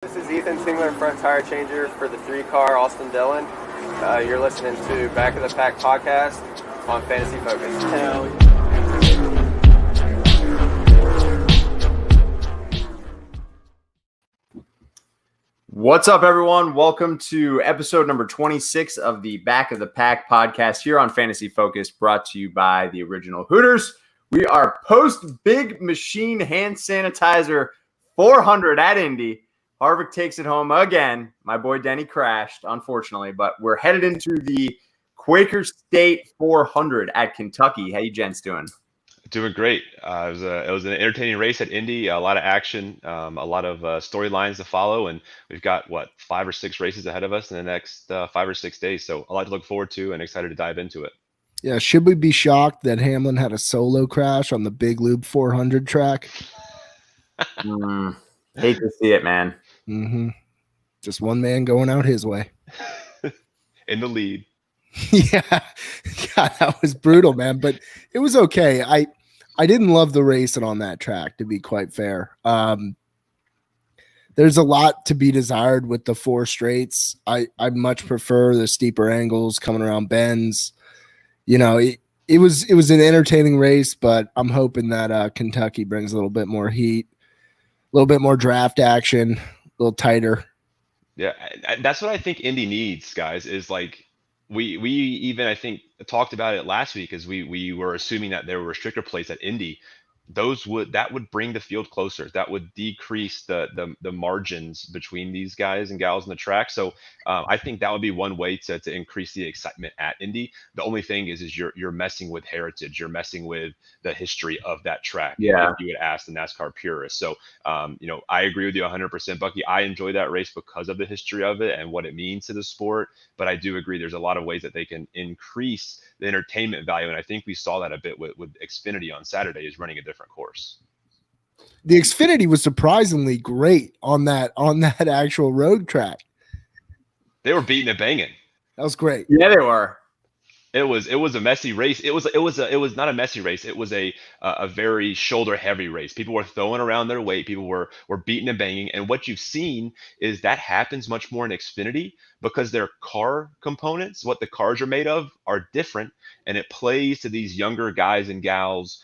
This is Ethan Singler, front tire changer for the 3-car Austin Dillon. You're listening to Back of the Pack podcast on Fantasy Focus. Hell yeah. What's up, everyone? Welcome to episode number 26 of the Back of the Pack podcast here on Fantasy Focus, brought to you by the Original Hooters. We are post Big Machine Hand Sanitizer 400 at Indy. Harvick takes it home again. My boy Denny crashed, unfortunately, but we're headed into the Quaker State 400 at Kentucky. How you gents doing? Doing great. It was an entertaining race at Indy. A lot of action, a lot of storylines to follow, and we've got 5 or 6 races ahead of us in the next 5 or 6 days. So a lot to look forward to, and excited to dive into it. Yeah, should we be shocked that Hamlin had a solo crash on the Big Loop 400 track? Hate to see it, man. Mm-hmm. Just one man going out his way. In the lead. Yeah, God, that was brutal, man. But it was okay. I didn't love the racing on that track, to be quite fair. There's a lot to be desired with the 4 straights. I much prefer the steeper angles coming around bends. You know, it was an entertaining race, but I'm hoping that Kentucky brings a little bit more heat, a little bit more draft action, a little tighter. Yeah, that's what I think Indy needs, guys, is like we even, I think, talked about it last week as we were assuming that there were restrictor plates at Indy. That would bring the field closer. That would decrease the margins between these guys and gals on the track. So I think that would be one way to increase the excitement at Indy. The only thing is you're messing with heritage. You're messing with the history of that track. Yeah. If you would ask the NASCAR purists. So I agree with you 100%, Bucky. I enjoy that race because of the history of it and what it means to the sport. But I do agree there's a lot of ways that they can increase the entertainment value, and I think we saw that a bit with Xfinity on Saturday, is running a different course. The Xfinity was surprisingly great on that actual road track. They were beating and banging. That was great. Yeah, they were. It was a messy race. It was not a messy race. It was a very shoulder heavy race. People were throwing around their weight. People were beating and banging. And what you've seen is that happens much more in Xfinity because their car components, what the cars are made of, are different, and it plays to these younger guys and gals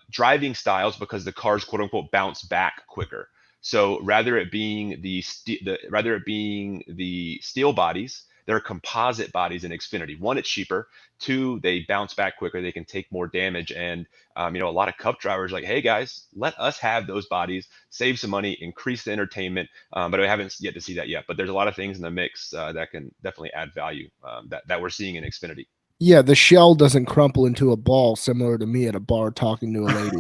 driving styles because the cars quote unquote bounce back quicker. So rather it being the steel bodies, they're composite bodies in Xfinity. 1, it's cheaper. 2, they bounce back quicker. They can take more damage. And, a lot of Cup drivers are like, hey, guys, let us have those bodies, save some money, increase the entertainment. But I haven't yet to see that yet. But there's a lot of things in the mix that can definitely add value that we're seeing in Xfinity. Yeah, the shell doesn't crumple into a ball similar to me at a bar talking to a lady.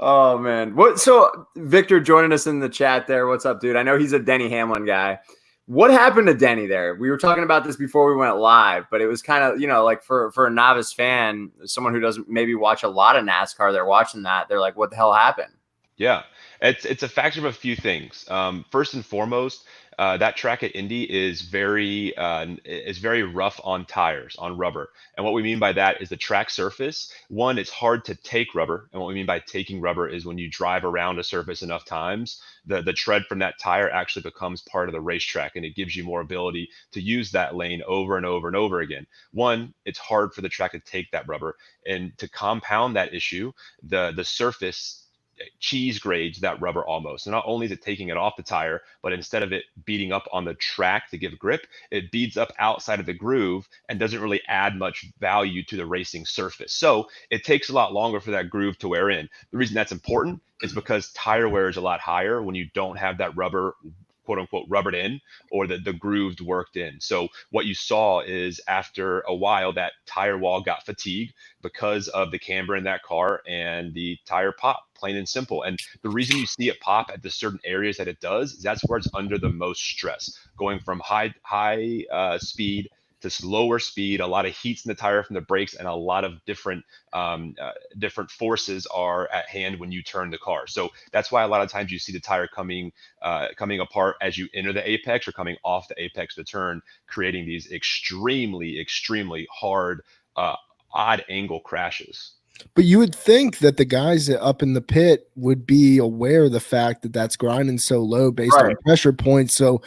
Oh, man. So Victor joining us in the chat there. What's up, dude? I know he's a Denny Hamlin guy. What happened to Denny there? We were talking about this before we went live, but it was kind of, like for a novice fan, someone who doesn't maybe watch a lot of NASCAR, they're watching that. They're like, what the hell happened? Yeah, it's a factor of a few things. First and foremost, that track at Indy is very rough on tires, on rubber. And what we mean by that is the track surface. One, it's hard to take rubber. And what we mean by taking rubber is when you drive around a surface enough times, the tread from that tire actually becomes part of the racetrack, and it gives you more ability to use that lane over and over and over again. One, it's hard for the track to take that rubber. And to compound that issue, the surface cheese grades that rubber almost. And not only is it taking it off the tire, but instead of it beating up on the track to give grip, it beads up outside of the groove and doesn't really add much value to the racing surface. So it takes a lot longer for that groove to wear in. The reason that's important is because tire wear is a lot higher when you don't have that rubber quote unquote rubbered in, or the grooved worked in. So what you saw is after a while that tire wall got fatigued because of the camber in that car, and the tire popped, plain and simple. And the reason you see it pop at the certain areas that it does is that's where it's under the most stress, going from high speed to slower speed, a lot of heats in the tire from the brakes, and a lot of different forces are at hand when you turn the car. So that's why a lot of times you see the tire coming apart as you enter the apex, or coming off the apex to turn, creating these extremely hard odd angle crashes. But you would think that the guys up in the pit would be aware of the fact that that's grinding so low based on pressure points. So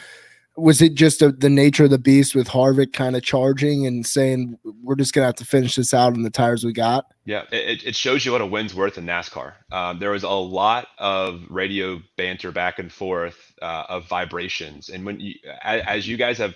was it just the nature of the beast with Harvick kind of charging and saying, we're just going to have to finish this out in the tires we got? Yeah, it shows you what a win's worth in NASCAR. There was a lot of radio banter back and forth of vibrations, and when as you guys have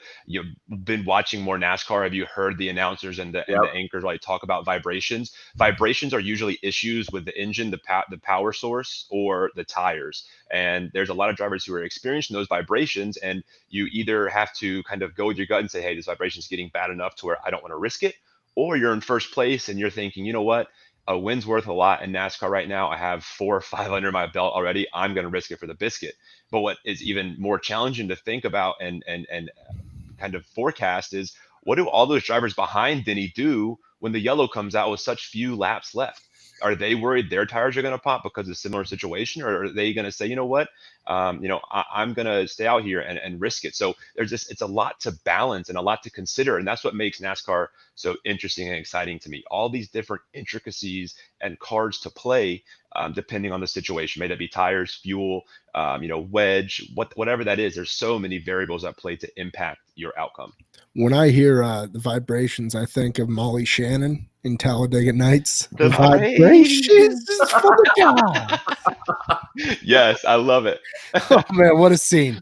been watching more NASCAR, have you heard the announcers and the anchors like talk about vibrations? Vibrations are usually issues with the engine, the power source, or the tires. And there's a lot of drivers who are experiencing those vibrations, and you either have to kind of go with your gut and say, hey, this vibration is getting bad enough to where I don't want to risk it. Or you're in first place and you're thinking, you know what, a win's worth a lot in NASCAR right now. I have 4 or 5 under my belt already. I'm going to risk it for the biscuit. But what is even more challenging to think about and kind of forecast is, what do all those drivers behind Denny do when the yellow comes out with such few laps left? Are they worried their tires are going to pop because of a similar situation, or are they going to say, you know what, I'm going to stay out here and risk it? So it's a lot to balance and a lot to consider, and that's what makes NASCAR so interesting and exciting to me. All these different intricacies and cards to play, depending on the situation. May that be tires, fuel, wedge, whatever that is. There's so many variables at play to impact your outcome. When I hear the vibrations, I think of Molly Shannon in Talladega Nights. The vibrations for the God. Yes, I love it. Oh man, what a scene!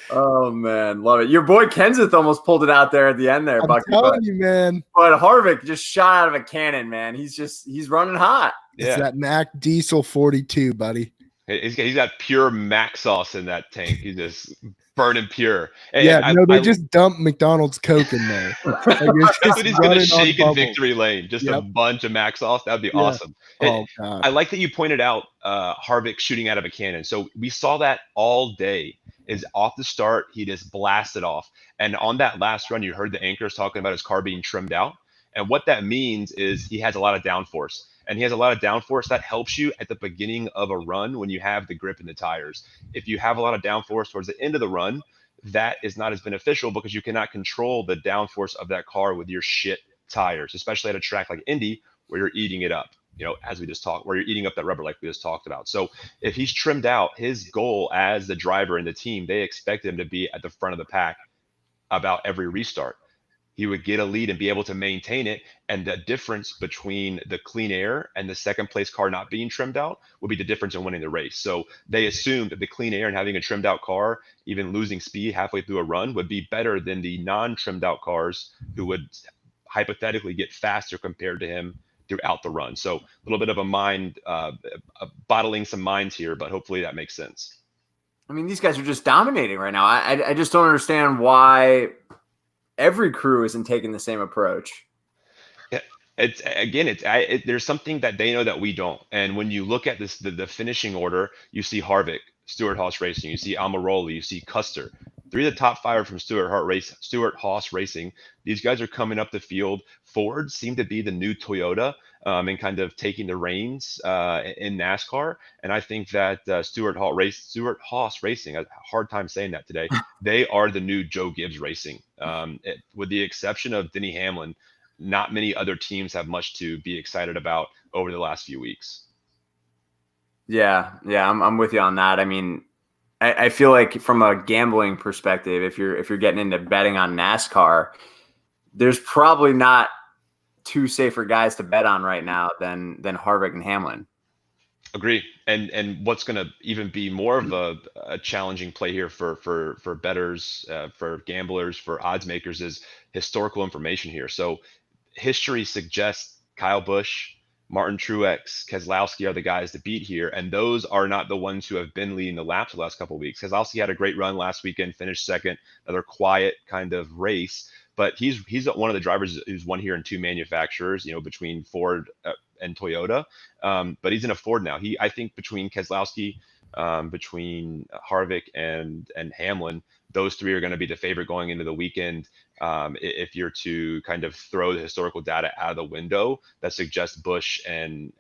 Oh man, love it. Your boy Kenseth almost pulled it out there at the end there. I'm telling you, man. But Harvick just shot out of a cannon, man. He's running hot. It's that Mac Diesel 42, buddy. He's got pure Mac sauce in that tank. He's just burning pure. And they just dumped McDonald's Coke in there. That's what he's going to shake in victory lane. Just a bunch of Mac sauce. That would be awesome. Oh, God. I like that you pointed out Harvick shooting out of a cannon. So we saw that all day. Is off the start, he just blasted off. And on that last run, you heard the anchors talking about his car being trimmed out. And what that means is he has a lot of downforce. And he has a lot of downforce that helps you at the beginning of a run when you have the grip in the tires. If you have a lot of downforce towards the end of the run, that is not as beneficial because you cannot control the downforce of that car with your shit tires, especially at a track like Indy where you're eating it up, as we just talked, where you're eating up that rubber like we just talked about. So if he's trimmed out, his goal as the driver and the team, they expect him to be at the front of the pack about every restart. He would get a lead and be able to maintain it. And the difference between the clean air and the second place car not being trimmed out would be the difference in winning the race. So they assumed that the clean air and having a trimmed out car, even losing speed halfway through a run, would be better than the non-trimmed out cars who would hypothetically get faster compared to him throughout the run. So a little bit of a mind, bottling some minds here, but hopefully that makes sense. I mean, these guys are just dominating right now. I just don't understand why every crew isn't taking the same approach. Yeah, there's something that they know that we don't. And when you look at this, the finishing order, you see Harvick, Stewart-Haas Racing, you see Almirola, you see Custer. 3 of the top 5 from Stewart-Haas Racing. These guys are coming up the field. Ford seem to be the new Toyota and kind of taking the reins in NASCAR. And I think that Stewart-Haas Racing, I had a hard time saying that today, they are the new Joe Gibbs Racing. With the exception of Denny Hamlin, not many other teams have much to be excited about over the last few weeks. Yeah, I'm with you on that. I mean, I feel like from a gambling perspective, if you're getting into betting on NASCAR, there's probably not 2 safer guys to bet on right now than Harvick and Hamlin. Agree. And what's going to even be more of a challenging play here for bettors, for gamblers, for odds makers is historical information here. So history suggests Kyle Busch, Martin Truex, Keselowski are the guys to beat here, and those are not the ones who have been leading the laps the last couple of weeks. Keselowski had a great run last weekend, finished second, another quiet kind of race, but he's one of the drivers who's won here in 2 manufacturers, between Ford and Toyota, but he's in a Ford now. I think between Keselowski, between Harvick and Hamlin, those 3 are going to be the favorite going into the weekend. If you're to kind of throw the historical data out of the window, that suggests Busch and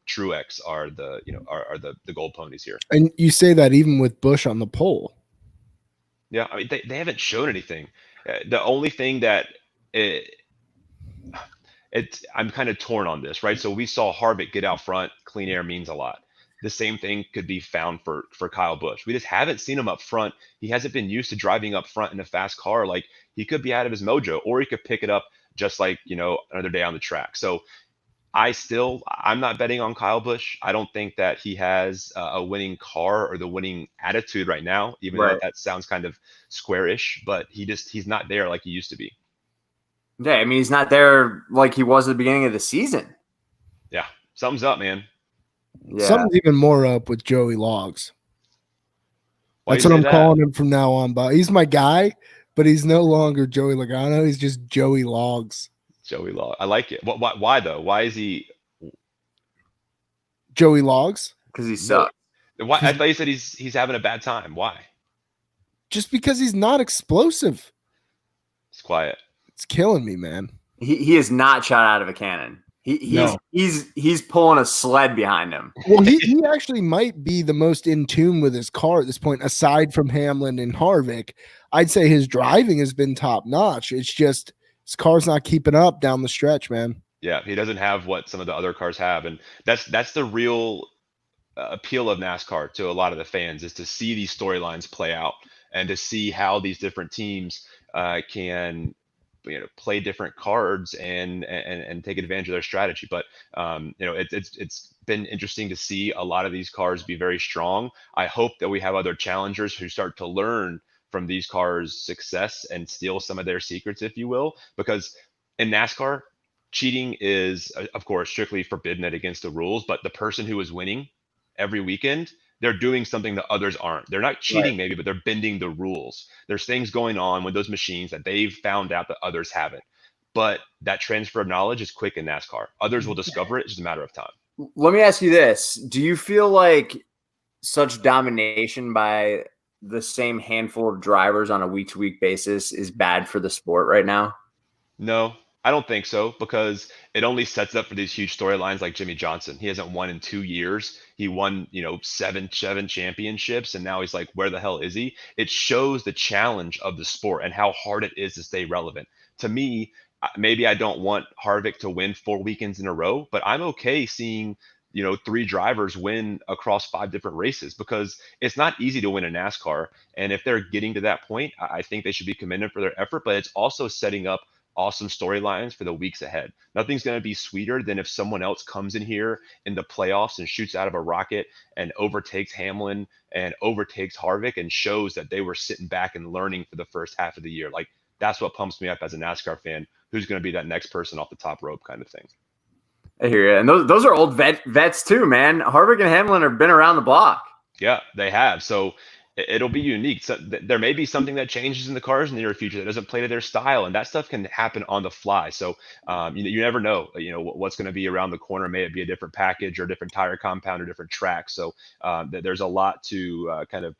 Truex are the gold ponies here. And you say that even with Busch on the pole. Yeah, I mean they haven't shown anything. The only thing that I'm kind of torn on this, right? So we saw Harvick get out front. Clean air means a lot. The same thing could be found for Kyle Busch. We just haven't seen him up front. He hasn't been used to driving up front in a fast car. Like, he could be out of his mojo, or he could pick it up just like, another day on the track. So I'm not betting on Kyle Busch. I don't think that he has a winning car or the winning attitude right now, even though that sounds kind of squarish, but he's not there like he used to be. Yeah, I mean, he's not there like he was at the beginning of the season. Yeah, something's up, man. Yeah. Something's even more up with Joey Logs. Why That's you what say I'm that? calling him from now on. But he's my guy, but he's no longer Joey Logano. He's just Joey Logs. Joey Law. I like it. Why though? Why is he? Joey Logs? Because he sucks. Why? I thought you said he's having a bad time. Why? Just because he's not explosive. It's quiet. It's killing me, man. He is not shot out of a cannon. He's pulling a sled behind him. Well, he actually might be the most in tune with his car at this point, aside from Hamlin and Harvick. I'd say his driving has been top notch. It's just his car's not keeping up down the stretch, man. Yeah, he doesn't have what some of the other cars have, and that's the real appeal of NASCAR to a lot of the fans, is to see these storylines play out and to see how these different teams can play different cards and take advantage of their strategy. But it's been interesting to see a lot of these cars be very strong. I hope that we have other challengers who start to learn from these cars' success and steal some of their secrets, if you will, because in NASCAR, cheating is, of course, strictly forbidden and against the rules. But the person who is winning every weekend, they're doing something that others aren't. They're not cheating, maybe, but they're bending the rules. There's things going on with those machines that they've found out that others haven't. But that transfer of knowledge is quick in NASCAR. Others will discover it. It's just a matter of time. Let me ask you this. Do you feel like such domination by the same handful of drivers on a week-to-week basis is bad for the sport right now? No, I don't think so, because it only sets up for these huge storylines like Jimmy Johnson. He hasn't won in 2 years. He won, seven championships, and now he's like, where the hell is he? It shows the challenge of the sport and how hard it is to stay relevant. To me, maybe I don't want Harvick to win 4 weekends in a row, but I'm okay seeing 3 drivers win across 5 different races, because it's not easy to win a NASCAR. And if they're getting to that point, I think they should be commended for their effort, but it's also setting up awesome storylines for the weeks ahead. Nothing's going to be sweeter than if someone else comes in here in the playoffs and shoots out of a rocket and overtakes Hamlin and overtakes Harvick and shows that they were sitting back and learning for the first half of the year. Like, that's what pumps me up as a NASCAR fan. Who's going to be that next person off the top rope kind of thing. I hear you. And those are old vets too, man. Harvick and Hamlin have been around the block. Yeah, they have. So it'll be unique. So there may be something that changes in the cars in the near future that doesn't play to their style, and that stuff can happen on the fly. So you never know, what's going to be around the corner. May it be a different package or a different tire compound or different track. So there's a lot to kind of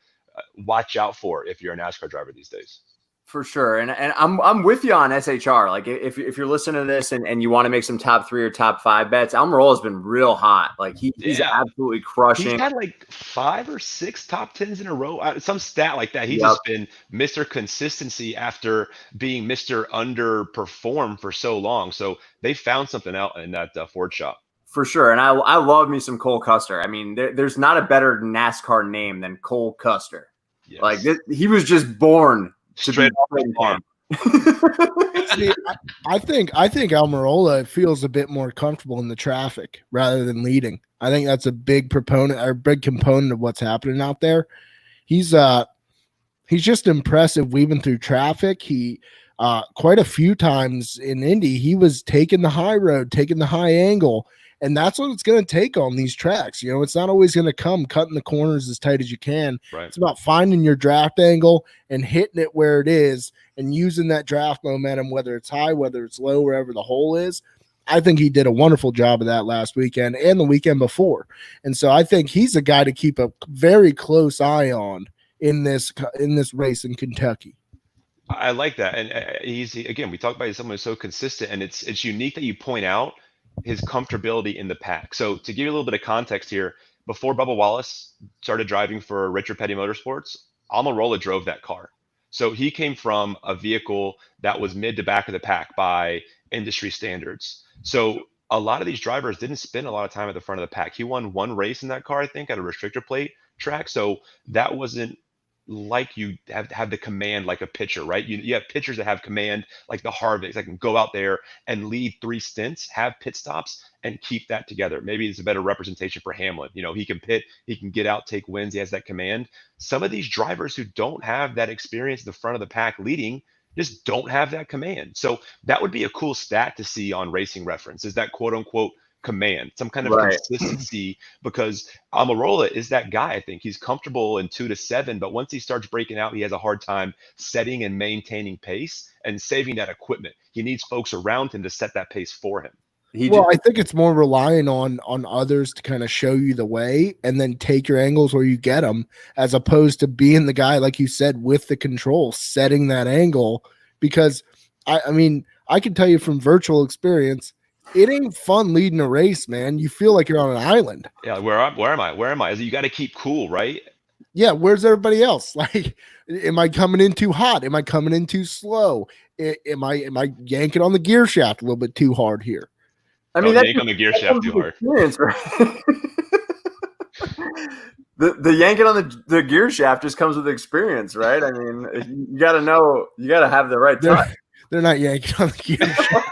watch out for if you're a NASCAR driver these days. For sure. And I'm with you on SHR. Like, if you're listening to this and you want to make some top 3 or top 5 bets, Almirola has been real hot. Like, he's absolutely crushing. He's had like 5 or 6 top 10s in a row. Some stat like that. He's just been Mr. Consistency after being Mr. Underperform for so long. So they found something out in that Ford shop. For sure. And I love me some Cole Custer. I mean, there's not a better NASCAR name than Cole Custer. Yes. Like, he was just born straight off the farm. See, I think Almirola feels a bit more comfortable in the traffic rather than leading. I think that's a big component of what's happening out there. He's just impressive weaving through traffic. He quite a few times in Indy, he was taking the high road, taking the high angle. And that's what it's going to take on these tracks. It's not always going to come cutting the corners as tight as you can. Right. It's about finding your draft angle and hitting it where it is and using that draft momentum, whether it's high, whether it's low, wherever the hole is. I think he did a wonderful job of that last weekend and the weekend before. And so I think he's a guy to keep a very close eye on in this race in Kentucky. I like that. And we talk about someone who's so consistent, and it's unique that you point out his comfortability in the pack. So to give you a little bit of context here, before Bubba Wallace started driving for Richard Petty Motorsports, Almirola drove that car. So he came from a vehicle that was mid to back of the pack by industry standards. So a lot of these drivers didn't spend a lot of time at the front of the pack. He won one race in that car, I think, at a restrictor plate track. So that wasn't like you have the command like a pitcher, right? You have pitchers that have command, like the Harvicks, that can go out there and lead 3 stints, have pit stops, and keep that together. Maybe it's a better representation for Hamlin. He can pit, he can get out, take wins, he has that command. Some of these drivers who don't have that experience at the front of the pack leading just don't have that command. So that would be a cool stat to see on Racing Reference, is that quote unquote command, some kind of consistency, because Almirola is that guy. I think he's comfortable in 2 to 7, but once he starts breaking out, he has a hard time setting and maintaining pace and saving that equipment. He needs folks around him to set that pace for him. I think it's more relying on others to kind of show you the way and then take your angles where you get them, as opposed to being the guy, like you said, with the control, setting that angle. Because I mean, I can tell you from virtual experience, it ain't fun leading a race, man. You feel like you're on an island. Yeah, where am I? You got to keep cool, right? Yeah, where's everybody else? Like, am I coming in too hot? Am I coming in too slow? Am I yanking on the gear shaft a little bit too hard here? I mean, yank on the gear shaft too hard. Right? The yanking on the gear shaft just comes with experience, right? I mean, you got to know, you got to have the right time. They're not yanking on the gear shaft.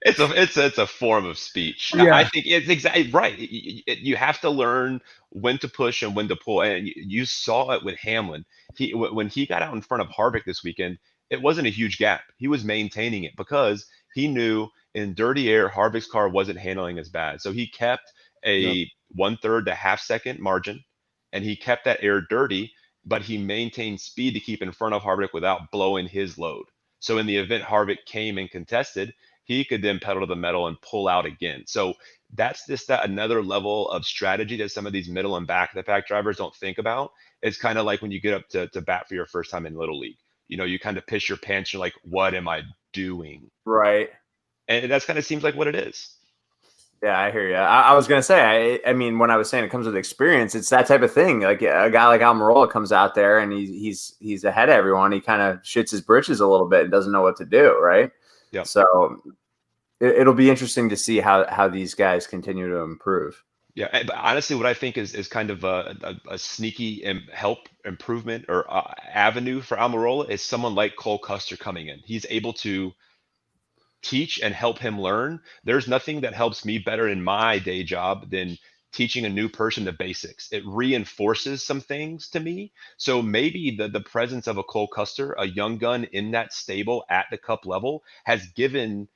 It's a form of speech. Yeah. I think it's exactly right. You have to learn when to push and when to pull. And you saw it with Hamlin. When he got out in front of Harvick this weekend, it wasn't a huge gap. He was maintaining it because he knew in dirty air, Harvick's car wasn't handling as bad. So he kept a 1/3 to half second margin, and he kept that air dirty, but he maintained speed to keep in front of Harvick without blowing his load. So in the event Harvick came and contested, he could then pedal to the metal and pull out again. So that's just another level of strategy that some of these middle and back of the pack drivers don't think about. It's kind of like when you get up to bat for your first time in Little League. You kind of piss your pants. You're like, what am I doing? Right. And that's kind of seems like what it is. Yeah, I hear you. I was gonna say, I mean, when I was saying it comes with experience, it's that type of thing. Like a guy like Almirola comes out there and he's ahead of everyone. He kind of shits his britches a little bit and doesn't know what to do, right? Yeah. So it'll be interesting to see how these guys continue to improve. Yeah, but honestly, what I think is kind of a sneaky help improvement or avenue for Almirola is someone like Cole Custer coming in. He's able to teach and help him learn. There's nothing that helps me better in my day job than teaching a new person the basics. It reinforces some things to me. So maybe the presence of a Cole Custer, a young gun in that stable at the Cup level, has given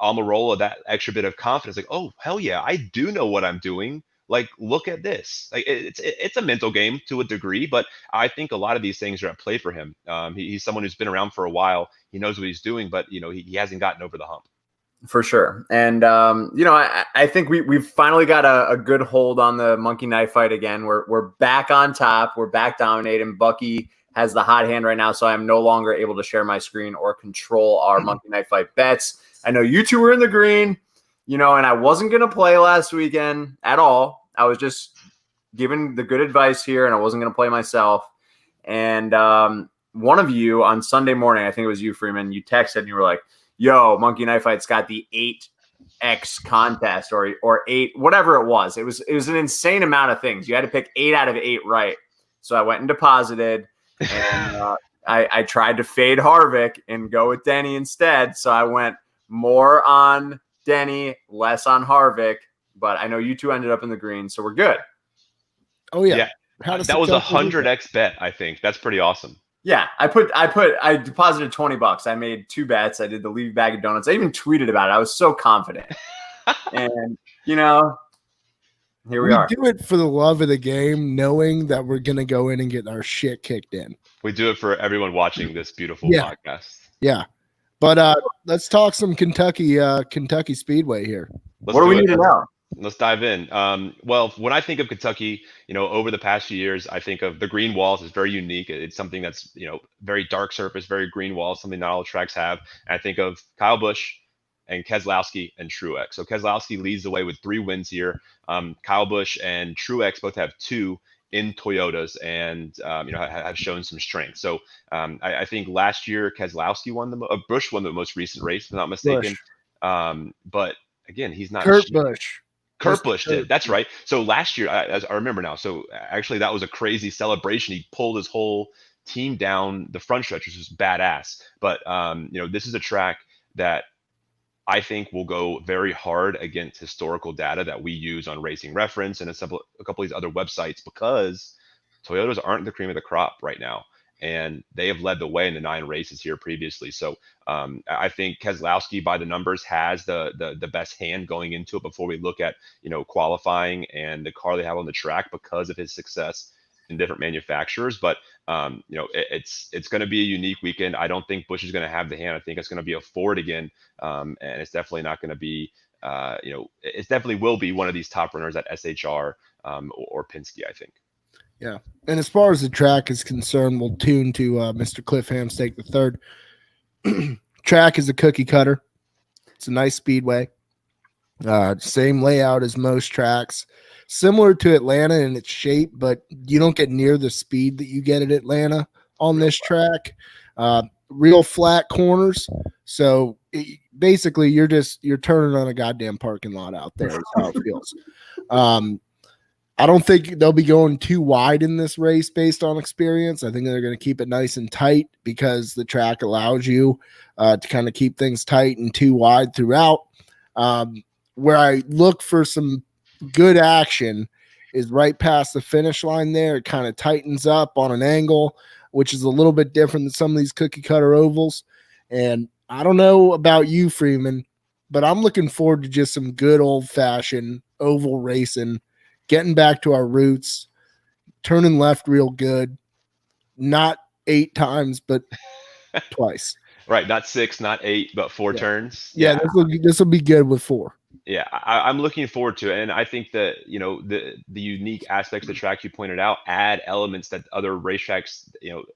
Almirola that extra bit of confidence. Like, oh hell yeah, I do know what I'm doing. Like, look at this. Like, it's a mental game to a degree, but I think a lot of these things are at play for him. He's someone who's been around for a while. He knows what he's doing, but he hasn't gotten over the hump. For sure. And I think we've finally got a good hold on the monkey knife fight again. We're back on top. We're back dominating. Bucky has the hot hand right now, so I'm no longer able to share my screen or control our monkey knife fight bets. I know you two were in the green, and I wasn't going to play last weekend at all. I was just giving the good advice here, and I wasn't going to play myself. And one of you on Sunday morning, I think it was you, Freeman, you texted and you were like, yo, Monkey Knife Fight's got the 8X contest or 8, whatever it was. It was an insane amount of things. You had to pick 8 out of 8 right. So I went and deposited, and I tried to fade Harvick and go with Denny instead. So I went more on Denny, less on Harvick. But I know you two ended up in the green, so we're good. Oh yeah. That was 100x bet. I think that's pretty awesome. Yeah, I deposited $20. I made 2 bets. I did the leave bag of donuts. I even tweeted about it. I was so confident. And here we are. We do it for the love of the game, knowing that we're gonna go in and get our shit kicked in. We do it for everyone watching this beautiful podcast. Yeah. But let's talk some Kentucky Speedway here. What do we need to know? Let's dive in. Well, when I think of Kentucky, over the past few years, I think of the green walls is very unique. It's something that's, very dark surface, very green walls, something not all tracks have. And I think of Kyle Busch and Keselowski and Truex. So Keselowski leads the way with 3 wins here. Kyle Busch and Truex both have 2 in Toyotas and have shown some strength. So I think last year Keselowski won Busch won the most recent race, if I'm not mistaken. But again, he's not Busch. Kurt Busch did. That's right. So last year, as I remember now, so actually that was a crazy celebration. He pulled his whole team down the front stretch, which was badass. But this is a track that I think will go very hard against historical data that we use on Racing Reference and a couple of these other websites, because Toyotas aren't the cream of the crop right now. And they have led the way in the 9 races here previously. So I think Keselowski, by the numbers, has the best hand going into it before we look at qualifying and the car they have on the track because of his success in different manufacturers. But it's going to be a unique weekend. I don't think Busch is going to have the hand. I think it's going to be a Ford again, and it's definitely not going to be it definitely will be one of these top runners at SHR or Penske, I think. Yeah. And as far as the track is concerned, we'll tune to Mr. Cliff Hamstake III. Track is a cookie cutter. It's a nice speedway. Same layout as most tracks. Similar to Atlanta in its shape, but you don't get near the speed that you get at Atlanta on this track. Real flat corners. So basically you're turning on a goddamn parking lot out there. Is how it feels. I don't think they'll be going too wide in this race based on experience. I think they're going to keep it nice and tight because the track allows you to kind of keep things tight and too wide throughout. Where I look for some good action is right past the finish line there. It kind of tightens up on an angle, which is a little bit different than some of these cookie cutter ovals. And I don't know about you, Freeman, but I'm looking forward to just some good old-fashioned oval racing, getting back to our roots, turning left real good, not 8 times, but twice. Right, not 6, not 8, but 4 turns. Yeah, this will be good with 4. Yeah, I'm looking forward to it, and I think that the unique aspects of the track you pointed out add elements that other racetracks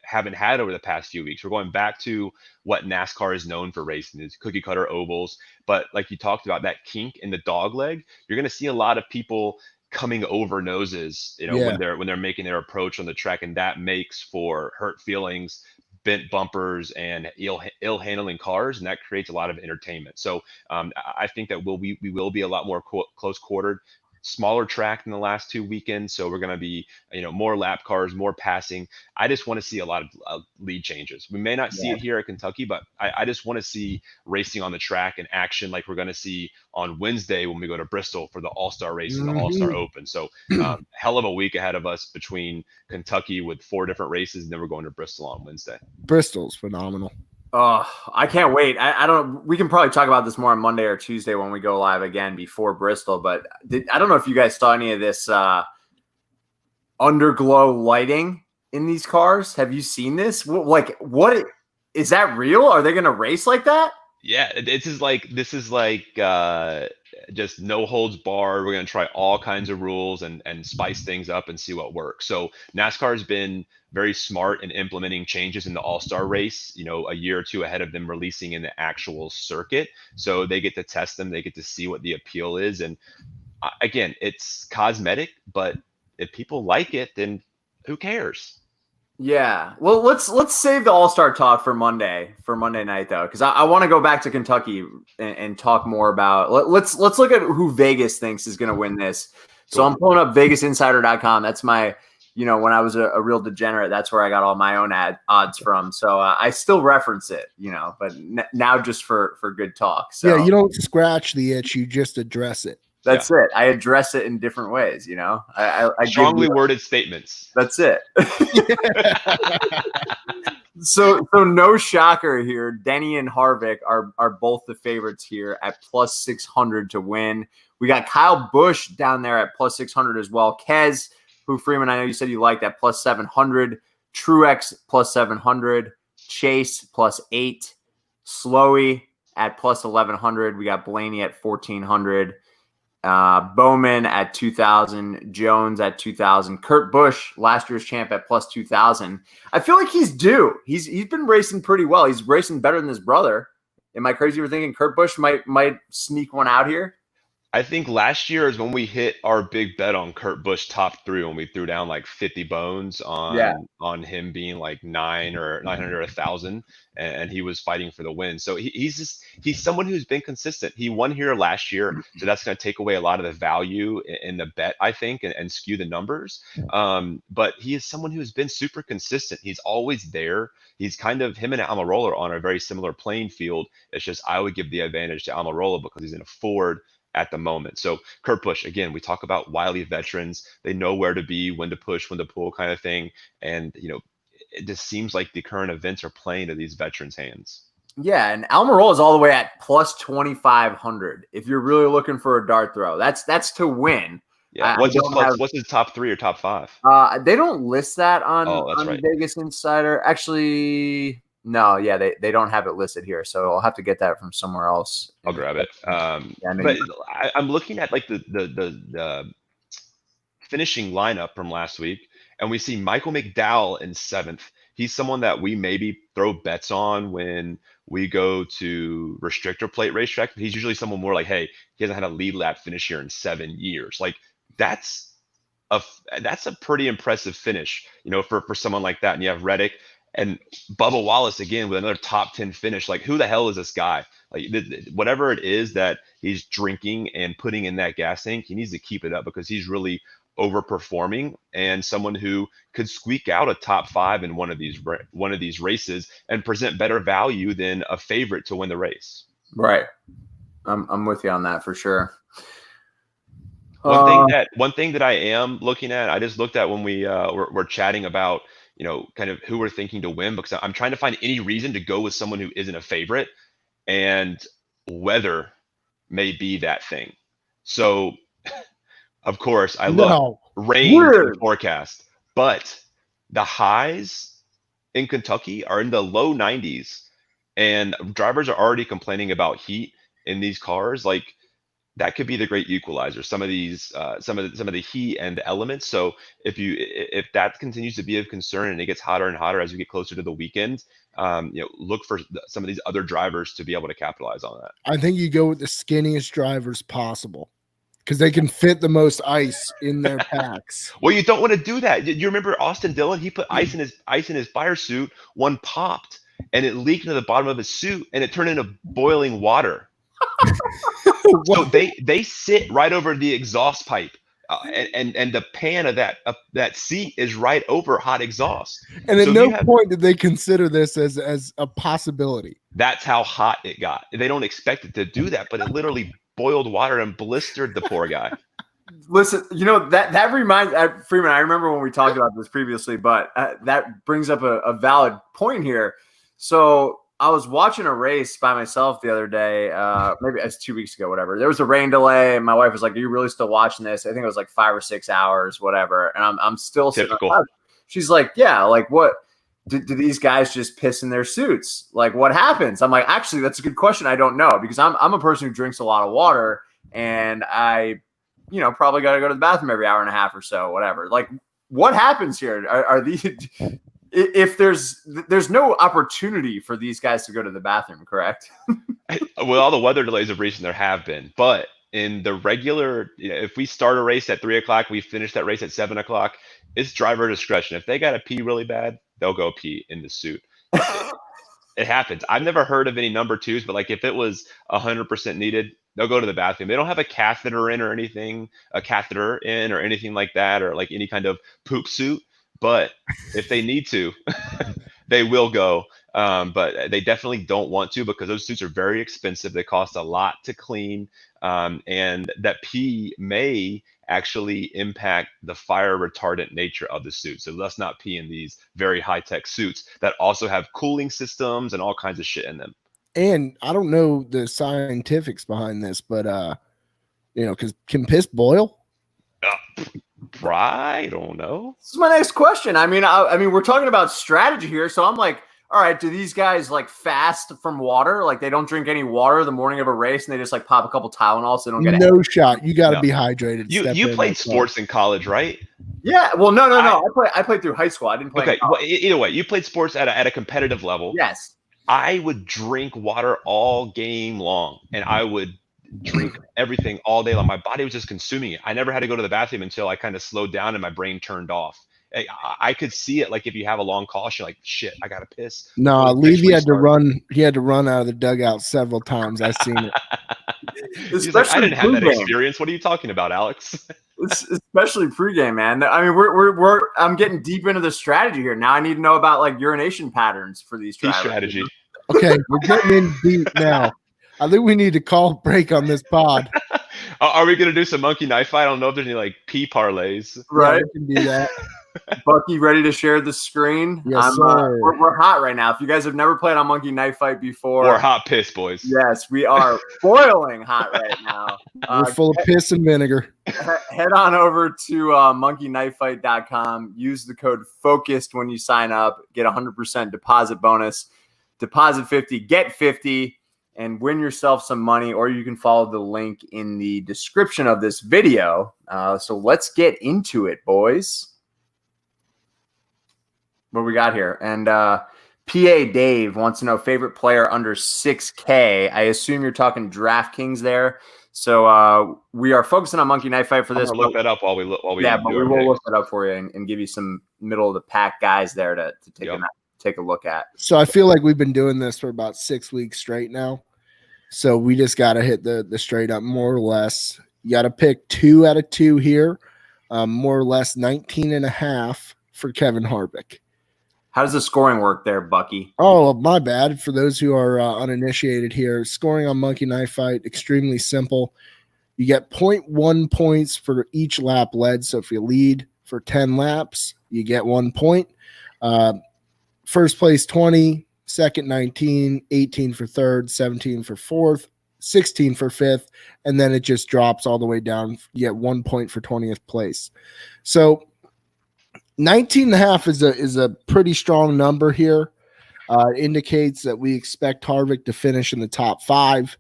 haven't had over the past few weeks. We're going back to what NASCAR is known for racing, is cookie cutter ovals, but like you talked about, that kink in the dog leg, you're going to see a lot of people coming over noses, when they're making their approach on the track, and that makes for hurt feelings, bent bumpers, and ill handling cars, and that creates a lot of entertainment. So I think that we will be a lot more close quartered, smaller track than the last 2 weekends. So we're going to be more lap cars, more passing. I just want to see a lot of lead changes. We may not see it here at Kentucky, but I just want to see racing on the track in action, like we're going to see on Wednesday when we go to Bristol for the All-Star race and the All-Star Open. So hell of a week ahead of us between Kentucky with 4 different races, and then we're going to Bristol on Wednesday. Bristol's phenomenal. Oh, I can't wait. I don't. We can probably talk about this more on Monday or Tuesday when we go live again before Bristol. But I don't know if you guys saw any of this underglow lighting in these cars. Have you seen this? What is that real? Are they going to race like that? Yeah, this is like just no holds barred. We're going to try all kinds of rules and spice things up and see what works. So NASCAR has been very smart in implementing changes in the All-Star race, a year or 2 ahead of them releasing in the actual circuit. So they get to test them. They get to see what the appeal is. And again, it's cosmetic, but if people like it, then who cares? Yeah. Well, let's save the All-Star talk for Monday night though, because I want to go back to Kentucky and talk more about. Let's look at who Vegas thinks is going to win this. So I'm pulling up VegasInsider.com. That's my, when I was a real degenerate, that's where I got all my own odds from. So I still reference it, but now just for good talk. So yeah, you don't scratch the itch, you just address it. That's it. I address it in different ways, I strongly worded statements. That's it. So no shocker here. Denny and Harvick are both the favorites here at plus 600 to win. We got Kyle Busch down there at plus 600 as well. Kez, who Freeman, I know you said you liked, at plus 700. Truex plus 700. Chase plus 8. Slowey at plus 1100. We got Blaney at 1400. Bowman at 2,000, Jones at 2,000, Kurt Busch, last year's champ, at plus 2,000. I feel like he's due. He's been racing pretty well. He's racing better than his brother. Am I crazy for thinking Kurt Busch might sneak one out here? I think last year is when we hit our big bet on Kurt Busch top 3 when we threw down like 50 bones Yeah. on him being like 900 or 1,000, and he was fighting for the win. So he's someone who's been consistent. He won here last year, so that's going to take away a lot of the value in the bet, I think, and skew the numbers. But he is someone who's been super consistent. He's always there. He's kind of him and Almirola are on a very similar playing field. It's just I would give the advantage to Almirola because he's in a Ford at the moment. So Kurt Busch, again, we talk about wily veterans. They know where to be, when to push, when to pull kind of thing. And, it just seems like the current events are playing to these veterans' hands. Yeah, and Almirola is all the way at plus 2,500. If you're really looking for a dart throw, that's to win. Yeah. What's his top 3 or top 5? They don't list that on right. Vegas Insider. Actually, no, yeah, they don't have it listed here, so I'll have to get that from somewhere else. I'll grab it. But I'm looking at like the finishing lineup from last week, and we see Michael McDowell in 7th. He's someone that we maybe throw bets on when we go to restrictor plate racetrack. But he's usually someone more like, hey, he hasn't had a lead lap finish here in 7 years. Like that's a pretty impressive finish, for someone like that. And you have Reddick. And Bubba Wallace, again, with another top 10 finish. Like, who the hell is this guy? Like, whatever it is that he's drinking and putting in that gas tank, he needs to keep it up because he's really overperforming and someone who could squeak out a top 5 in one of these races and present better value than a favorite to win the race. Right. I'm with you on that for sure. One thing that I am looking at, I just looked at when we were chatting about, kind of who we're thinking to win, because I'm trying to find any reason to go with someone who isn't a favorite, and weather may be that thing. So, of course, I look rain in the forecast, but the highs in Kentucky are in the low 90s, and drivers are already complaining about heat in these cars. Like, that could be the great equalizer. Some of these, some of the heat and the elements. So if that continues to be of concern and it gets hotter and hotter as we get closer to the weekend, look for some of these other drivers to be able to capitalize on that. I think you go with the skinniest drivers possible because they can fit the most ice in their packs. Well, you don't want to do that. You remember Austin Dillon? He put ice in his fire suit. One popped and it leaked into the bottom of his suit and it turned into boiling water. So they sit right over the exhaust pipe, and the pan of that seat is right over hot exhaust. And at no point did they consider this as a possibility. That's how hot it got. They don't expect it to do that, but it literally boiled water and blistered the poor guy. Listen, that reminds Freeman. I remember when we talked about this previously, but that brings up a valid point here. So I was watching a race by myself the other day, maybe it was 2 weeks ago, whatever. There was a rain delay, and my wife was like, "Are you really still watching this?" I think it was like 5 or 6 hours, whatever. And I'm still typical. Sitting. She's like, "Yeah, like what? Do these guys just piss in their suits? Like what happens?" I'm like, "Actually, that's a good question. I don't know because I'm a person who drinks a lot of water, and I, probably got to go to the bathroom every hour and a half or so, whatever. Like, what happens here? Are these?" If there's no opportunity for these guys to go to the bathroom, correct? With all the weather delays of recent, there have been, but in the regular, if we start a race at 3:00, we finish that race at 7:00. It's driver discretion. If they got to pee really bad, they'll go pee in the suit. It happens. I've never heard of any number 2s, but like if it was 100% needed, they'll go to the bathroom. They don't have a catheter in or anything like that, or like any kind of poop suit. But if they need to, they will go. But they definitely don't want to because those suits are very expensive. They cost a lot to clean. And that pee may actually impact the fire retardant nature of the suit. So let's not pee in these very high-tech suits that also have cooling systems and all kinds of shit in them. And I don't know the scientifics behind this, but, because can piss boil? I don't know. This is my next question. I mean, we're talking about strategy here, so I'm like, all right, do these guys like fast from water? Like they don't drink any water the morning of a race, and they just like pop a couple Tylenol so they don't get no shot. You got to be hydrated. You played sports in college, right? Yeah. Well, no. I played through high school. I didn't play. Okay. Well, either way, you played sports at a competitive level. Yes. I would drink water all game long, and I would drink everything all day long. My body was just consuming it. I never had to go to the bathroom until I kind of slowed down and my brain turned off. I could see it. Like if you have a long caution, like shit, I gotta piss. No, Go Levy catch had to restart. run. He had to run out of the dugout several times. I've seen it. He's like, I didn't have that pregame. experience. What are you talking about, Alex? Especially pregame, man. I mean, I'm getting deep into the strategy here. Now I need to know about like urination patterns for these drivers. Strategy. Okay, we're getting in deep now. I think we need to call a break on this pod. Are we gonna do some monkey knife fight? I don't know if there's any like pee parlays. Right? Yeah, we can do that. Bucky, ready to share the screen? Yes, sir. We're hot right now. If you guys have never played on Monkey Knife Fight before, Or hot piss, boys. yes, we are boiling hot right now. We're full of piss and vinegar. Head on over to monkeyknifefight.com. Use the code FOCUSED when you sign up. Get 100% deposit bonus. Deposit 50, get 50, and win yourself some money. Or you can follow the link in the description of this video. So let's get into it, boys. What we got here? And PA Dave wants to know favorite player under 6K. I assume you're talking DraftKings there. So we are focusing on Monkey Knife Fight for this. Look that up while we yeah, but we will look that up for you and give you some middle of the pack guys there to take a look at. So I feel like we've been doing this for about 6 weeks straight now. So we just got to hit the straight up more or less. You got to pick 2 out of 2 here. More or less 19.5 for Kevin Harvick. How does the scoring work there, Bucky? Oh, my bad. For those who are uninitiated here, scoring on Monkey Knife Fight, extremely simple. You get 0.1 points for each lap led. So if you lead for 10 laps, you get 1 point. First place 20, second 19, 18 for third, 17 for fourth, 16 for fifth, and then it just drops all the way down. You get 1 point for 20th place. So 19.5 is a pretty strong number here. It indicates that we expect Harvick to finish in the top 5.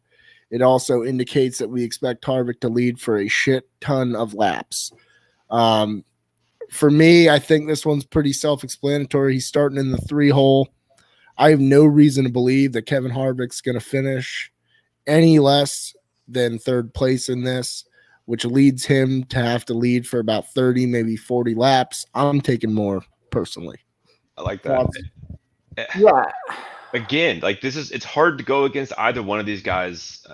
It also indicates that we expect Harvick to lead for a shit ton of laps. For me, I think this one's pretty self-explanatory. He's starting in the 3-hole. I have no reason to believe that Kevin Harvick's going to finish any less than third place in this, which leads him to have to lead for about 30, maybe 40 laps. I'm taking more personally. I like that. Yeah. Again, like it's hard to go against either one of these guys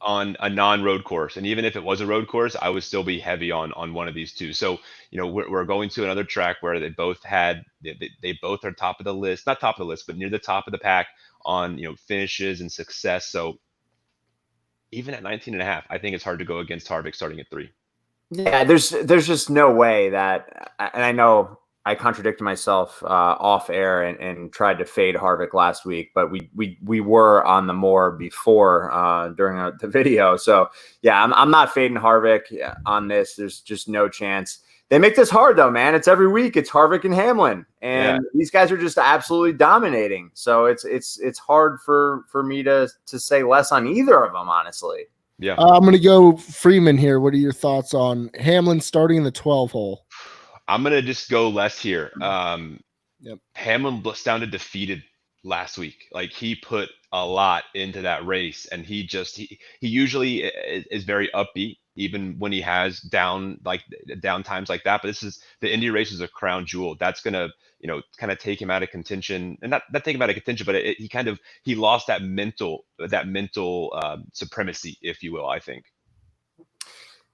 on a non-road course. And even if it was a road course, I would still be heavy on one of these two. So, we're going to another track where they both are top of the list, not top of the list, but near the top of the pack on, finishes and success. So even at 19.5, I think it's hard to go against Harvick starting at 3. Yeah, there's just no way that, and I know I contradicted myself off air and tried to fade Harvick last week, but we were on the more before during the video. So yeah, I'm not fading Harvick on this. There's just no chance. They make this hard though, man. It's every week. It's Harvick and Hamlin, and these guys are just absolutely dominating. So it's hard for me to say less on either of them, honestly. Yeah, I'm going to go Freeman here. What are your thoughts on Hamlin starting in the 12-hole? I'm going to just go less here. Yep. Hamlin sounded defeated last week. Like he put a lot into that race, and he usually is very upbeat, even when he has down times like that. But the Indy race is a crown jewel. That's going to, kind of take him out of contention, and not take him out of contention, but he lost that mental supremacy, if you will, I think.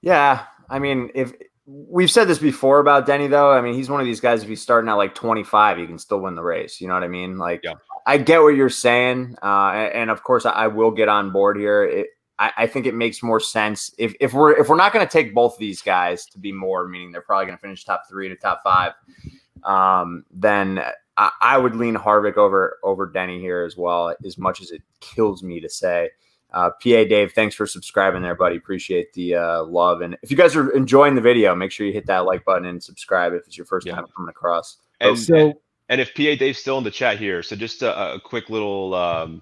Yeah. I mean, if we've said this before about Denny, though, I mean, he's one of these guys, if he's starting at like 25, he can still win the race. You know what I mean? Like, yeah. I get what you're saying. And of course I will get on board here. I think it makes more sense if we're not going to take both of these guys to be more, meaning they're probably going to finish top 3 to top 5. Then I would lean Harvick over Denny here as well, as much as it kills me to say. PA Dave, thanks for subscribing there, buddy. Appreciate the love. And if you guys are enjoying the video, make sure you hit that like button and subscribe if it's your first time coming across. And if PA Dave's still in the chat here, so just a quick little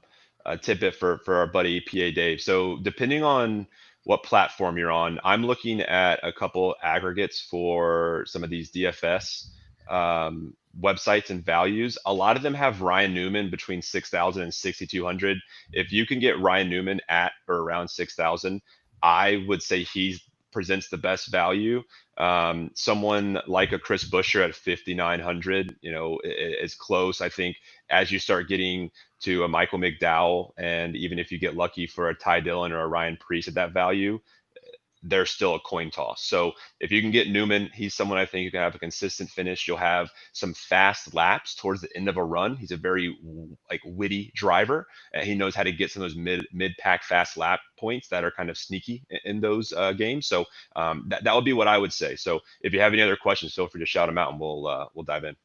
tidbit for our buddy PA Dave. So depending on what platform you're on, I'm looking at a couple aggregates for some of these DFS websites and values. A lot of them have Ryan Newman between 6,000 and 6,200. If you can get Ryan Newman at or around 6,000, I would say he presents the best value. Someone like a Chris Buescher at 5,900, is close. I think as you start getting to a Michael McDowell, and even if you get lucky for a Ty Dillon or a Ryan Preece at that value, they're still a coin toss. So if you can get Newman, he's someone I think you can have a consistent finish. You'll have some fast laps towards the end of a run. He's a very witty driver, and he knows how to get some of those mid pack fast lap points that are kind of sneaky in those games. So that would be what I would say. So if you have any other questions, feel free to shout them out, and we'll dive in.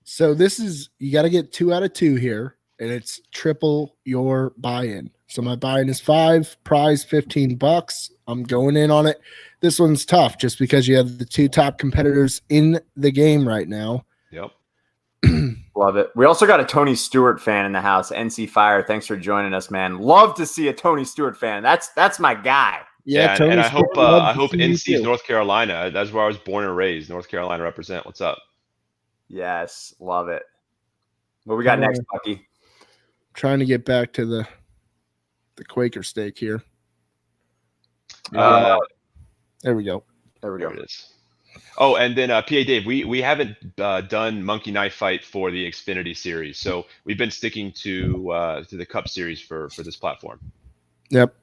So this is, you got to get 2 out of 2 here, and it's triple your buy-in. So my buy-in is 5, prize $15. I'm going in on it. This one's tough just because you have the 2 top competitors in the game right now. Yep. Love it. We also got a Tony Stewart fan in the house. NC Fire, thanks for joining us, man. Love to see a Tony Stewart fan. That's my guy. Yeah, and I hope NC is North Carolina. That's where I was born and raised. North Carolina represent. What's up? Yes, love it. What we got next, Bucky? Trying to get back to the Quaker steak here. There we go. There it is. Oh, and then PA Dave, we haven't done Monkey Knife Fight for the Xfinity series, so we've been sticking to the Cup series for this platform. Yep.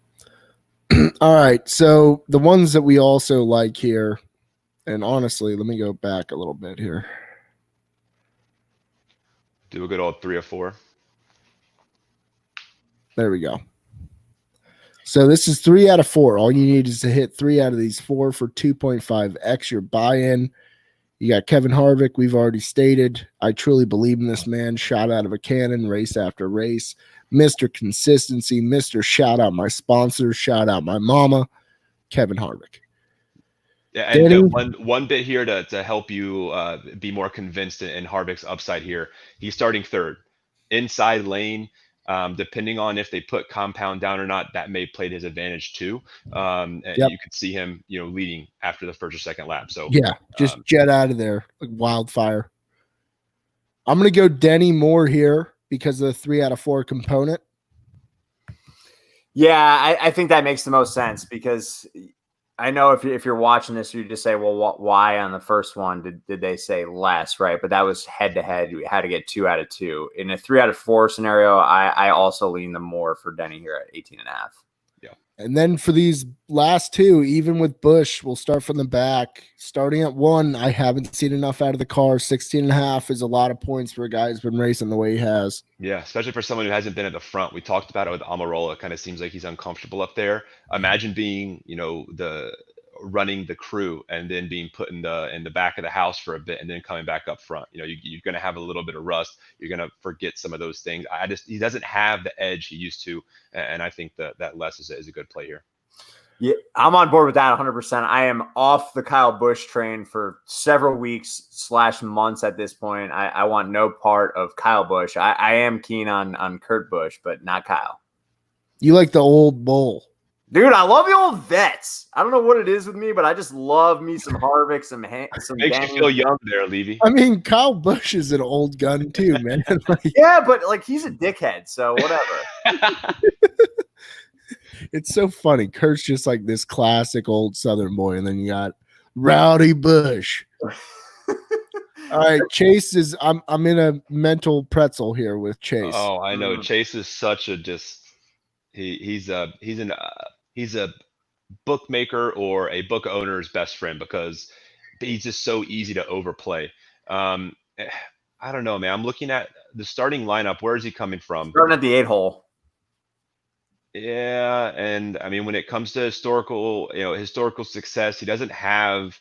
All right, so the ones that we also like here, and honestly, let me go back a little bit here. Do a good old 3 or 4. There we go. So this is 3 out of 4. All you need is to hit 3 out of these 4 for 2.5x your buy-in. You got Kevin Harvick, we've already stated. I truly believe in this man. Shot out of a cannon, race after race. Mr. Consistency, Mr. Shout out my sponsors, shout out my mama, Kevin Harvick. Yeah, and one bit here to help you be more convinced in Harvick's upside here. He's starting 3rd. Inside lane. Depending on if they put compound down or not, that may play to his advantage too. And you could see him, leading after the 1st or 2nd lap. So yeah, just jet out of there like wildfire. I'm going to go Denny Moore here because of the 3 out of 4 component. Yeah, I think that makes the most sense because I know if you're watching this, you just say, well, why on the first one did they say less, right? But that was head-to-head. We had to get 2 out of 2. In a 3 out of 4 scenario, I also lean the more for Denny here at 18.5. Yeah. And then for these last 2, even with Busch, we'll start from the back. Starting at 1, I haven't seen enough out of the car. 16.5 is a lot of points for a guy who's been racing the way he has. Yeah, especially for someone who hasn't been at the front. We talked about it with Amarola. It kind of seems like he's uncomfortable up there. Imagine being, the running the crew and then being put in the back of the house for a bit and then coming back up front. You're going to have a little bit of rust. You're going to forget some of those things. He doesn't have the edge he used to, and I think that less is a good play here. Yeah, I'm on board with that 100%. I am off the Kyle Busch train for several weeks / months at this point. I want no part of Kyle Busch. I am keen on Kurt Busch, but not Kyle. You like the old bull. Dude, I love the old vets. I don't know what it is with me, but I just love me some Harvick, some makes Danny. You feel young there, Levy. I mean, Kyle Busch is an old gun too, man. Yeah, but he's a dickhead, so whatever. It's so funny. Kurt's just like this classic old Southern boy, and then you got Rowdy Busch. All right, Chase is. I'm in a mental pretzel here with Chase. Oh, I know. Chase is such a he's a bookmaker or a book owner's best friend because he's just so easy to overplay. I don't know, man. I'm looking at the starting lineup. Where is he coming from? Starting at the 8-hole. Yeah, and I mean, when it comes to historical success, he doesn't have,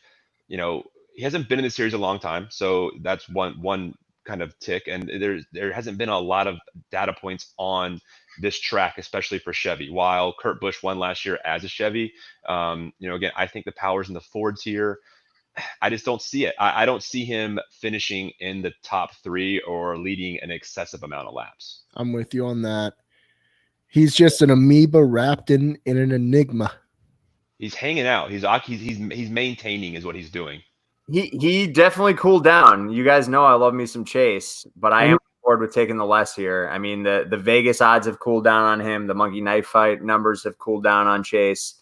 he hasn't been in the series a long time, so that's one kind of tick. And there hasn't been a lot of data points on this track, especially for Chevy. While Kurt Busch won last year as a Chevy, again, I think the power's in the Fords here. I just don't see it. I don't see him finishing in the top 3 or leading an excessive amount of laps. I'm with you on that. He's just an amoeba wrapped in an enigma. He's hanging out. He's maintaining is what he's doing. He definitely cooled down. You guys know I love me some Chase, but I am on board with taking the less here. I mean, the Vegas odds have cooled down on him. The Monkey Knife Fight numbers have cooled down on Chase.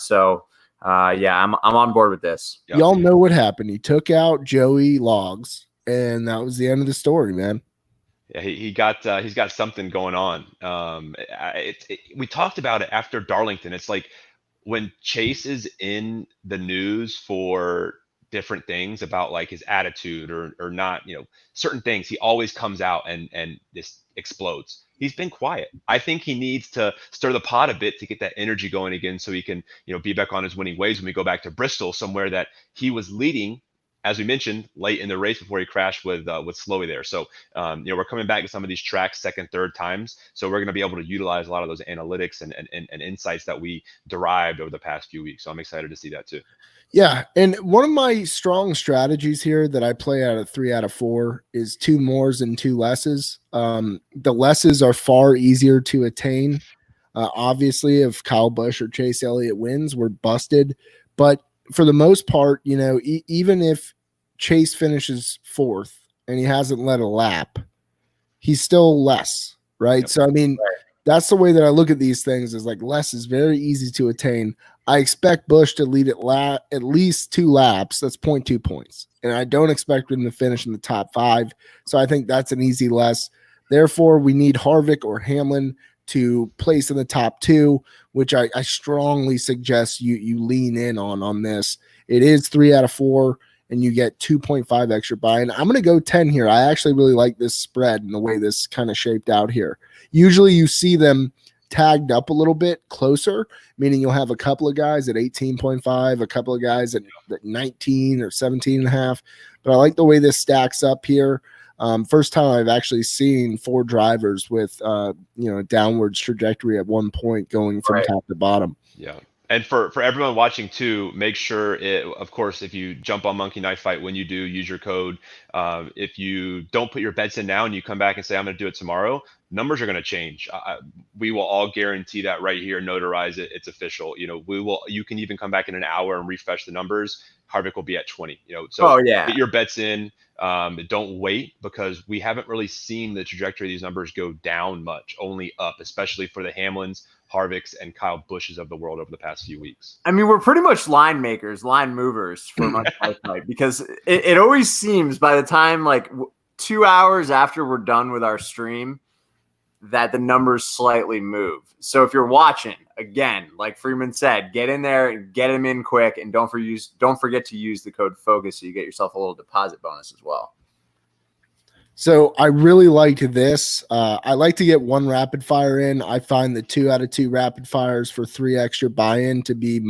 So I'm on board with this. Yep. Y'all know what happened. He took out Joey Logs, and that was the end of the story, man. Yeah, he's got something going on. We talked about it after Darlington. It's like when Chase is in the news for different things about like his attitude or not, certain things, he always comes out and this explodes. He's been quiet. I think he needs to stir the pot a bit to get that energy going again so he can, be back on his winning ways when we go back to Bristol, somewhere that he was leading, as we mentioned, late in the race before he crashed with Slowey there. So, we're coming back to some of these tracks second, third times. So we're going to be able to utilize a lot of those analytics and insights that we derived over the past few weeks. So I'm excited to see that too. Yeah. And one of my strong strategies here that I play out of 3 out of 4 is 2 mores and 2 lesses. The lesses are far easier to attain. Obviously, if Kyle Busch or Chase Elliott wins, we're busted. But for the most part, even if Chase finishes 4th and he hasn't led a lap, he's still less, right? Yep. So, that's the way that I look at these things is like less is very easy to attain. I expect Busch to lead at least 2 laps. That's 0.2 points. And I don't expect him to finish in the top 5. So I think that's an easy less. Therefore, we need Harvick or Hamlin to place in the top 2, which I strongly suggest you lean in on this. It is 3 out of 4, and you get 2.5 extra buy-in. I'm going to go 10 here. I actually really like this spread and the way this kind of shaped out here. Usually you see them tagged up a little bit closer, meaning you'll have a couple of guys at 18.5, a couple of guys at 19 or 17.5. But I like the way this stacks up here. First time I've actually seen 4 drivers with a downwards trajectory at one point going from top to bottom. Yeah. And for everyone watching too, make sure of course, if you jump on Monkey Knife Fight, when you do, use your code. If you don't put your bets in now and you come back and say, I'm going to do it tomorrow, numbers are going to change. We will all guarantee that right here, notarize it. It's official. You can even come back in an hour and refresh the numbers. Harvick will be at 20, so get your bets in. Don't wait, because we haven't really seen the trajectory of these numbers go down much, only up, especially for the Hamlins, Harvicks, and Kyle Busches of the world over the past few weeks. We're pretty much line makers, line movers for Monkey Knife Fight, because it always seems by the time 2 hours after we're done with our stream that the numbers slightly move. So if you're watching, again, like Freeman said, get in there and get them in quick, and don't forget to use the code FOCUS so you get yourself a little deposit bonus as well. So I really liked this. I like to get 1 rapid fire in. I find the 2 out of 2 rapid fires for 3 extra buy-in to be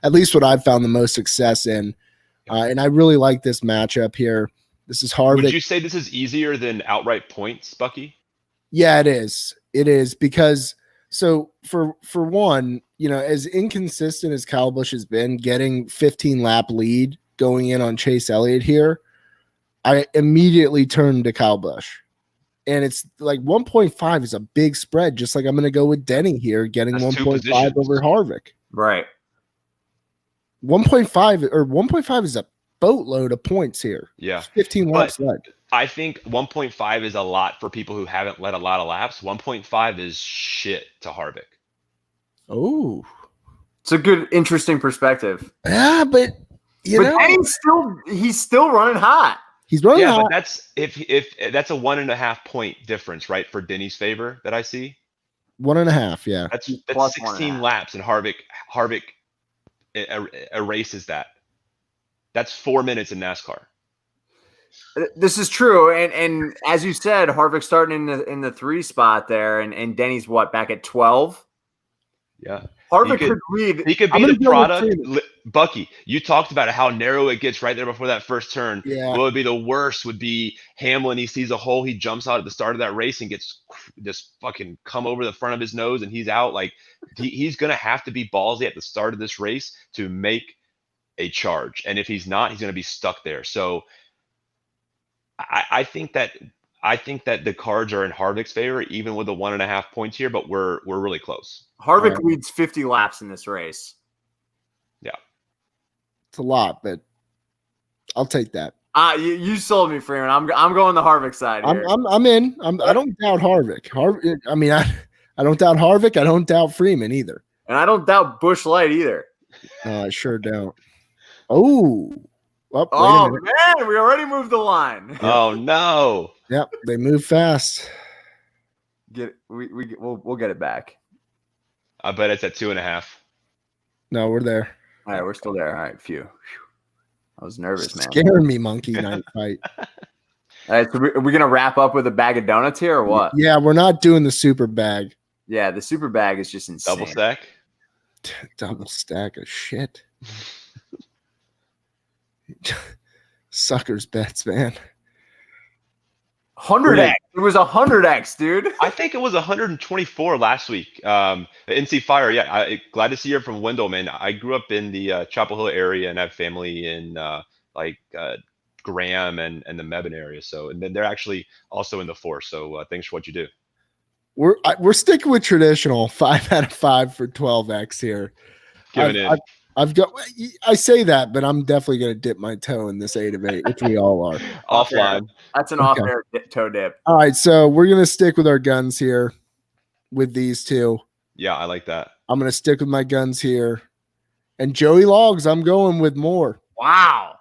at least what I've found the most success in. And I really like this matchup here. This is Harvick. Would you say this is easier than outright points, Bucky? Yeah, it is. It is, because so for one, as inconsistent as Kyle Busch has been, getting 15 lap lead going in on Chase Elliott here, I immediately turned to Kyle Busch. And it's like 1.5 is a big spread, just like I'm going to go with Denny here, getting 1.5 over Harvick. Right. 1.5 is a boatload of points here. Yeah. 15 laps led. I think 1.5 is a lot for people who haven't led a lot of laps. 1.5 is shit to Harvick. Oh, it's a good, interesting perspective. Yeah, but he's still running hot. He's running hot. But that's if that's a 1.5 point difference, right, for Denny's favor that I see. 1.5, yeah. That's 16 laps, and Harvick erases that. That's 4 minutes in NASCAR. This is true, and as you said, Harvick starting in the 3 spot there, and Denny's back at 12. Yeah, Harvick could lead. He could be the product. Bucky, you talked about how narrow it gets right there before that first turn. Yeah. What would be the worst would be Hamlin. He sees a hole, he jumps out at the start of that race and gets just fucking come over the front of his nose, and he's out. Like he's gonna have to be ballsy at the start of this race to make a charge, and if he's not, he's gonna be stuck there. So I think that the cards are in Harvick's favor, even with the 1.5 points here, but we're really close. Harvick leads 50 laps in this race. Yeah, it's a lot, but I'll take that. You sold me, Freeman. I'm going the Harvick side here. I'm in. I don't doubt Harvick. I don't doubt Harvick. I don't doubt Freeman either. And I don't doubt Busch Light either. No, I sure don't. Oh, wait a Oh minute. man, we already moved the line. Oh no. Yep, they move fast. We'll get it back. I bet it's at 2.5. No, we're there. All right, we're still there. All right, phew. I was nervous, man. Scaring me, monkey night fight. All right, so are we gonna wrap up with a bag of donuts here or what? Yeah, we're not doing the super bag. Yeah, the super bag is just insane. Double stack. Double stack of shit. Suckers bets, man. 100x. It was 100x, dude. I think it was 124 last week. The NC Fire. Yeah, glad to see you're from Wendell, man. I grew up in the Chapel Hill area and have family in Graham and the Mebane area. So, and then they're actually also in the force. So thanks for what you do. We're sticking with traditional 5 out of 5 for 12x here. I've got. I say that, but I'm definitely going to dip my toe in this 8 of 8, which we all are. Offline. That's an off-air toe dip. All right, so we're going to stick with our guns here with these two. Yeah, I like that. I'm going to stick with my guns here. And Joey Logs, I'm going with more. Wow.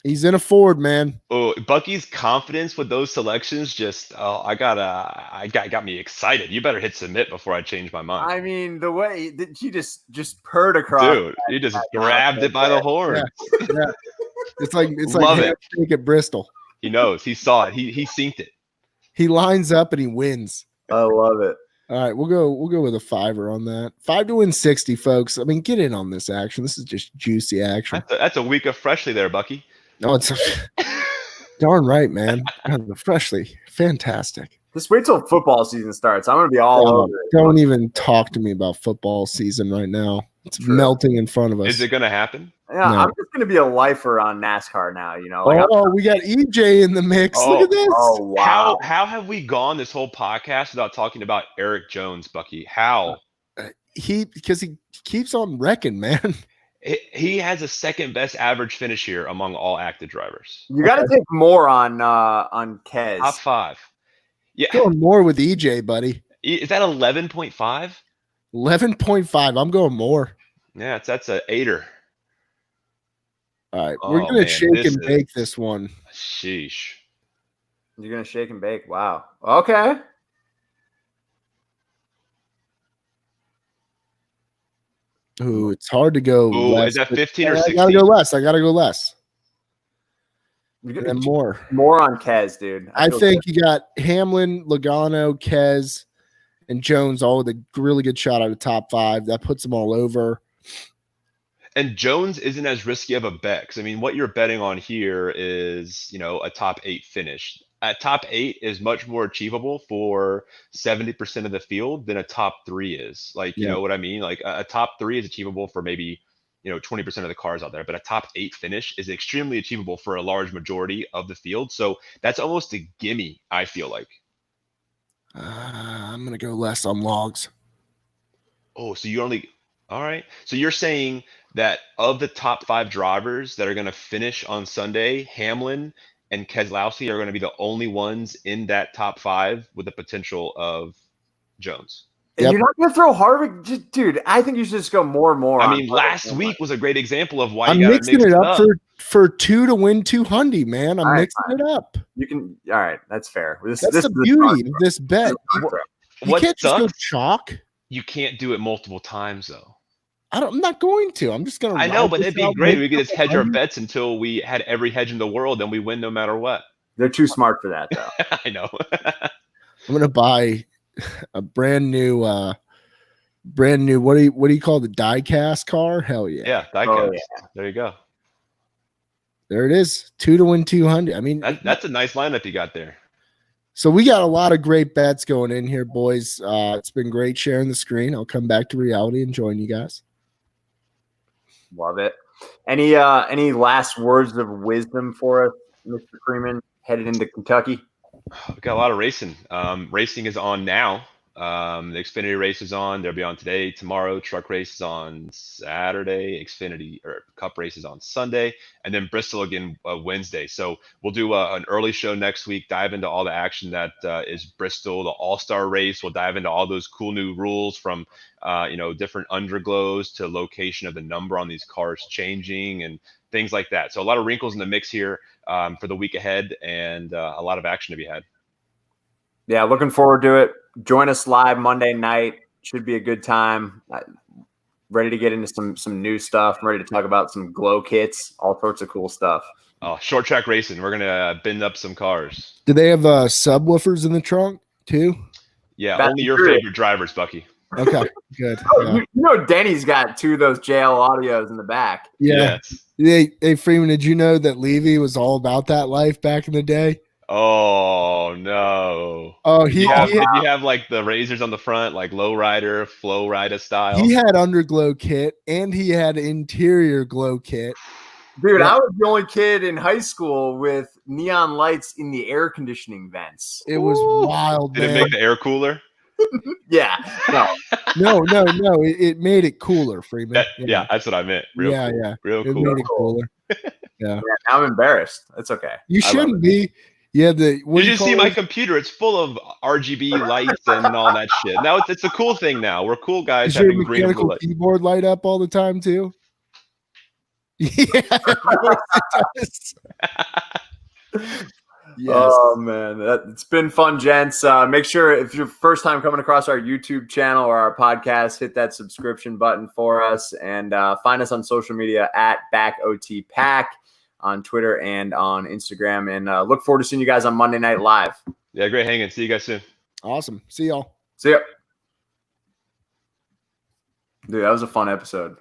He's in a Ford, man. Oh, Bucky's confidence with those selections got me excited. You better hit submit before I change my mind. I mean, the way that he just purred across. Dude, you just grabbed it by the horn. Yeah. It's like Love it. handshake at Bristol. He knows. He saw it. He synced it. He lines up and he wins. I love it. All right, we'll go with a 5er on that. 5 to win 60, folks. I mean, get in on this action. This is just juicy action. That's a week of Freshly there, Bucky. No, it's darn right, man. Freshly, fantastic. Just wait till football season starts. I'm gonna be all over it. Don't even talk to me about football season right now. It's melting in front of us. Is it gonna happen? Yeah, No. I'm just gonna be a lifer on NASCAR now. You know. We got EJ in the mix. Look at this. Oh wow. How have we gone this whole podcast without talking about Eric Jones, Bucky? How? Because he keeps on wrecking, man. He has a second best average finish here among all active drivers. You got to take more on Kez. Top 5. Yeah. Going more with EJ, buddy. Is that 11.5? 11.5. I'm going more. Yeah, that's a 8er. All right. We're going to shake and bake this one. Sheesh. You're going to shake and bake. Wow. Okay. Ooh, it's hard to go. Ooh, is that 15 or 16? I gotta go less. And more on Kez, dude. I think you got Hamlin, Logano, Kez, and Jones all with a really good shot out of top 5. That puts them all over. And Jones isn't as risky of a bet. 'Cause I mean, what you're betting on here is, a top 8 finish. A top 8 is much more achievable for 70% of the field than a top 3 is. You know what I mean? Like a top 3 is achievable for maybe, 20% of the cars out there, but a top 8 finish is extremely achievable for a large majority of the field. So that's almost a gimme, I feel like. I'm going to go less on Logs. Oh, so all right. So you're saying that of the top 5 drivers that are going to finish on Sunday, Hamlin and Keselowski are going to be the only ones in that top 5 with the potential of Jones. Yep. You're not going to throw Harvick, dude. I think you should just go more and more. I mean, last week was a great example of why I'm you got to mixing it up for 2 to win 200, man. I'm mixing it up. You can. All right, that's fair. That's the beauty of this bet. You can't just go chalk. You can't do it multiple times, though. I'm not going to. I'm just going to. I know, but it'd be great. We could just hedge our bets until we had every hedge in the world, and we win no matter what. They're too smart for that, though. I know. I'm going to buy a brand new. What do you call the die-cast car? Hell yeah! Yeah, die-cast. Yeah. There you go. There it is. 2 to win 200. I mean, that's a nice lineup you got there. So we got a lot of great bets going in here, boys. It's been great sharing the screen. I'll come back to reality and join you guys. Love it. Any last words of wisdom for us, Mr. Freeman, headed into Kentucky? We got a lot of racing. Racing is on now. The Xfinity race is on. They'll be on today, tomorrow. Truck race is on Saturday. Xfinity or Cup race is on Sunday, and then Bristol again Wednesday. So we'll do an early show next week. Dive into all the action that is Bristol, the All-Star race. We'll dive into all those cool new rules from different underglows to location of the number on these cars changing and things like that. So a lot of wrinkles in the mix here for the week ahead, and a lot of action to be had. Yeah, looking forward to it. Join us live Monday night. Should be a good time. Ready to get into some new stuff. I'm ready to talk about some glow kits, all sorts of cool stuff. Oh, short track racing. We're gonna bend up some cars. Do they have subwoofers in the trunk too? Yeah, That's only your true. favorite drivers, Bucky. Okay, good. Yeah. You know, Denny's got 2 of those JL audios in the back. Yeah. Yes. Hey, Freeman, did you know that Levy was all about that life back in the day? Oh no. Oh, Did you have like the razors on the front, like lowrider, flow rider style? he had underglow kit and he had interior glow kit. Dude, Yeah. I was the only kid in high school with neon lights in the air conditioning vents. It was wild, Did it man. make the air cooler? Yeah. No. No. It made it cooler, Freeman. Yeah, that's what I meant. Real Yeah, cool. yeah. Real It cool. made it cooler. Yeah. Yeah, I'm embarrassed. It's okay. You I love shouldn't it. be. Yeah, the what Did do you call see my it? computer? It's full of RGB lights and all that shit. Now it's a cool thing now. We're cool guys Is your having green and blue mechanical lights. keyboard light up all the time too? Yeah. Yes, it does. Yes. Oh man, it's been fun, gents. Make sure if you're first time coming across our YouTube channel or our podcast, hit that subscription button for us, and find us on social media at BackOTPack on Twitter and on Instagram. And look forward to seeing you guys on Monday Night Live. Yeah, great hanging. See you guys soon. Awesome. See y'all. See ya. Dude, that was a fun episode.